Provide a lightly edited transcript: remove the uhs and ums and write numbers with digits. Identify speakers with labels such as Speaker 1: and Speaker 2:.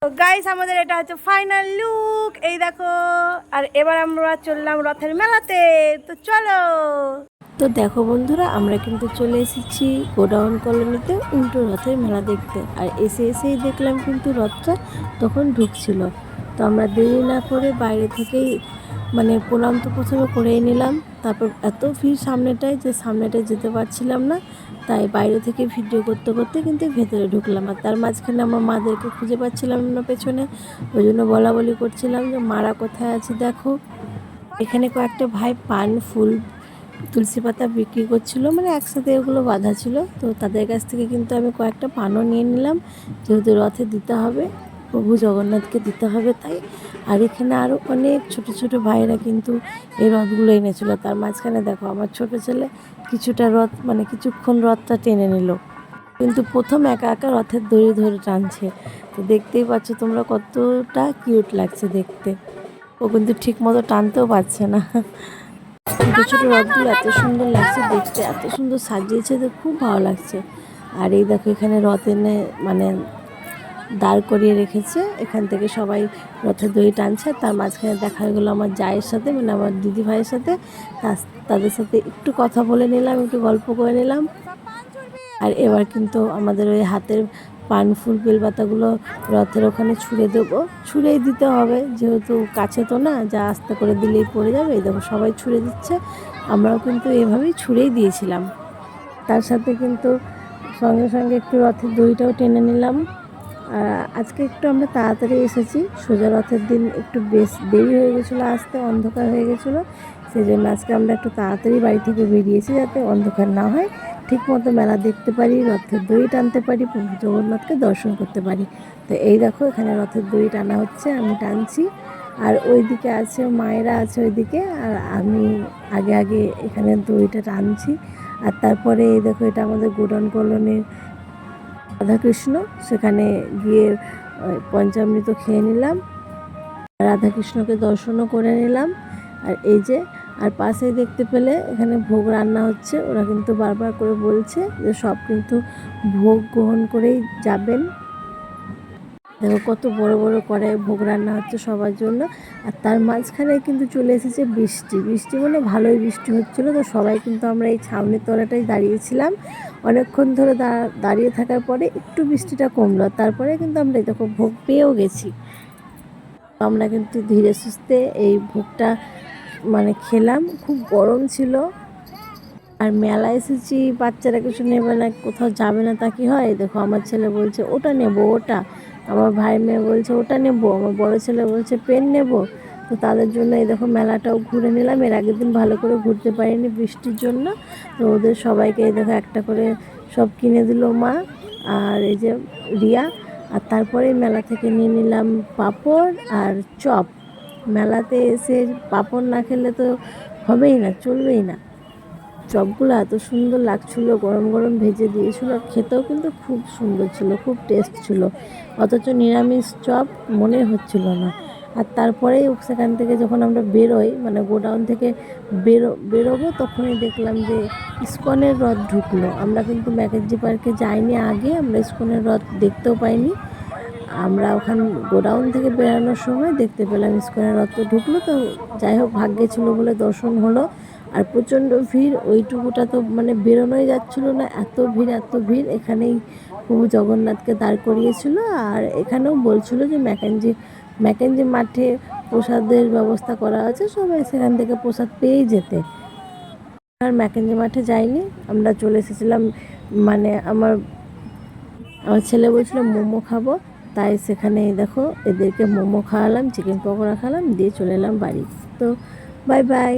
Speaker 1: তো গাইস আমাদের এটা হচ্ছে ফাইনাল লুক, এই দেখো। আর এবার আমরা চললাম রথের মেলাতে, তো চলো। তো দেখো বন্ধুরা, আমরা কিন্তু চলে এসেছি গোডাউন কলোনিতে উল্টো রথের মেলা দেখতে। আর এসেই দেখলাম কিন্তু রথটা তখন ঢুকছিল। তো আমরা দেরি না করে বাইরে থেকেই প্রণাম তো প্রথমে করেই নিলাম। তারপর এত ভিড় সামনেটায় যে সামনেটায় যেতে পারছিলাম না, তাই বাইরে থেকে ভিডিও করতে করতে কিন্তু ভেতরে ঢুকলাম। আর তার মাঝখানে আমার মাদেরকে খুঁজে পাচ্ছিলাম না পেছনে, ওই জন্য বলা করছিলাম যে মারা কোথায় আছে দেখো। এখানে কয়েকটা ভাই পান, ফুল, তুলসী পাতা বিক্রি করছিল, একসাথে ওগুলো বাঁধা ছিল। তো তাদের কাছ থেকে কিন্তু আমি কয়েকটা পানও নিয়ে নিলাম, যেহেতু রথে দিতে হবে, প্রভু জগন্নাথকে দিতে হবে তাই। আর এখানে আরও অনেক ছোট ছোট ভাইয়েরা কিন্তু এই রথগুলো এনেছিল। তার মাঝখানে দেখো আমার ছোট ছেলে কিছুটা রথ কিছুক্ষণ রথটা টেনে নিল, কিন্তু প্রথম একা একা রথের দড়ি ধরে টানছে। তো দেখতেই পাচ্ছ তোমরা কতটা কিউট লাগছে দেখতে। ও কিন্তু ঠিক মতো টানতেও পারছে না। ছোটো ছোটো রথগুলো এত সুন্দর লাগছে দেখতে, এত সুন্দর সাজিয়েছে, তো খুব ভালো লাগছে। আর এই দেখো এখানে রথ এনে দাঁড় করিয়ে রেখেছে, এখান থেকে সবাই রথের দড়ি টানছে। তার মাঝখানে দেখা হয়ে গেলো আমার জায়ের সাথে, আমার দিদি ভাইয়ের সাথে। তাদের সাথে একটু কথা বলে নিলাম, একটু গল্প করে নিলাম। আর এবার কিন্তু আমাদের ওই হাতের পান, ফুল, বেলপাতাগুলো রথের ওখানে ছুঁড়েই দিতে হবে, যেহেতু কাছে তো না, যা আস্তে করে দিলেই পড়ে যাবে। এই দেখো সবাই ছুঁড়ে দিচ্ছে, আমরাও কিন্তু এভাবেই ছুঁড়েই দিয়েছিলাম। তার সাথে কিন্তু সঙ্গে সঙ্গে একটু রথের দড়িটাও টেনে নিলাম। আজকে একটু আমরা তাড়াতাড়ি এসেছি, সোজা রথের দিন একটু বেশ দেরি হয়ে গেছিলো, আসতে অন্ধকার হয়ে গেছিলো। সেই জন্য আজকে আমরা একটু তাড়াতাড়ি বাড়ি থেকে বেরিয়েছি, যাতে অন্ধকার না হয়, ঠিক মতো মেলা দেখতে পারি, রথের দড়ি টানতে পারি, প্রভু জগন্নাথকে দর্শন করতে পারি। তো এই দেখো এখানে রথের দড়ি টানা হচ্ছে, আমি টানছি। আর ওইদিকে আছে মায়েরা আছে ওইদিকে, আর আমি আগে আগে এখানে দড়িটা টানছি। আর তারপরে এই দেখো এটা আমাদের গোডাউন কলোনির রাধাকৃষ্ণ, সেখানে গিয়ে পঞ্চামৃত খেয়ে নিলাম, রাধাকৃষ্ণকে দর্শনও করে নিলাম। আর এই যে আর পাশেই দেখতে পেলে এখানে ভোগ রান্না হচ্ছে, ওরা কিন্তু বারবার করে বলছে যে সব কিন্তু ভোগ গ্রহণ করেই যাবেন। দেখো কত বড় বড় কড়াই ভোগ রান্না হচ্ছে সবার জন্য। আর তার মাঝখানে কিন্তু চলে এসেছে বৃষ্টি ভালোই বৃষ্টি হচ্ছিলো। তো সবাই কিন্তু আমরা এই ছাউনির তলাটাই দাঁড়িয়েছিলাম, অনেকক্ষণ ধরে দাঁড়িয়ে থাকার পরে একটু বৃষ্টিটা কমলো, তারপরে কিন্তু আমরা এই দেখো ভোগ পেয়েও গেছি। আমরা কিন্তু ধীরে সুস্থে এই ভোগটা খেলাম, খুব গরম ছিল। আর মেলা এসেছি, বাচ্চারা কিছু নেবে না, কোথাও যাবে না, তা কি হয়? দেখো আমার ছেলে বলছে ওটা নেব, ওটা। আমার ভাই মেয়ে বলছে ওটা নেব, আমার বড় ছেলে বলছে পেন নেব। তো তাদের জন্য এই দেখো মেলাটাও ঘুরে নিলাম। এর আগের দিন ভালো করে ঘুরতে পারিনি বৃষ্টির জন্য। তো ওদের সবাইকে এই দেখো একটা করে সব কিনে দিল মা আর এই যে রিয়া। আর তারপরে মেলা থেকে নিয়ে নিলাম পাঁপড় আর চপ। মেলাতে এসে পাঁপড় না খেলে তো হবেই না, চলবেই না। চপগুলো এত সুন্দর লাগছিলো, গরম গরম ভেজে দিয়েছিল, খেতেও কিন্তু খুব সুন্দর ছিল, খুব টেস্ট ছিল, অথচ নিরামিষ চপ মনে হচ্ছিল না। আর তারপরেই সেখান থেকে যখন আমরা বেরোই, গোডাউন থেকে বেরোবো, তখনই দেখলাম যে ইস্কনের রথ ঢুকলো। আমরা কিন্তু ম্যাকেজি পার্কে যাইনি আগে, আমরা ইস্কনের রথ দেখতেও পাইনি। আমরা ওখান গোডাউন থেকে বেরানোর সময় দেখতে পেলাম ইস্কনের রথ ঢুকলো। তো যাই হোক, ভাগ্যে ছিল বলে দর্শন হলো। আর প্রচণ্ড ভিড়, ওইটুকুটা তো বেরোনোই যাচ্ছিলো না, এত ভিড়। এখানেই প্রভু জগন্নাথকে দাঁড় করিয়েছিল। আর এখানেও বলছিল যে ম্যাকেঞ্জি মাঠে প্রসাদের ব্যবস্থা করা আছে, সবাই সেখান থেকে প্রসাদ পেয়েই যেতে। আর ম্যাকেঞ্জি মাঠে যাইনি, আমরা চলে এসেছিলাম, আমার ছেলে বলছিল মোমো খাবো, তাই সেখানে দেখো এদেরকে মোমো খাওয়ালাম, চিকেন পকোড়া খাওয়ালাম, দিয়ে চলে এলাম বাড়ি। তো বাই বাই।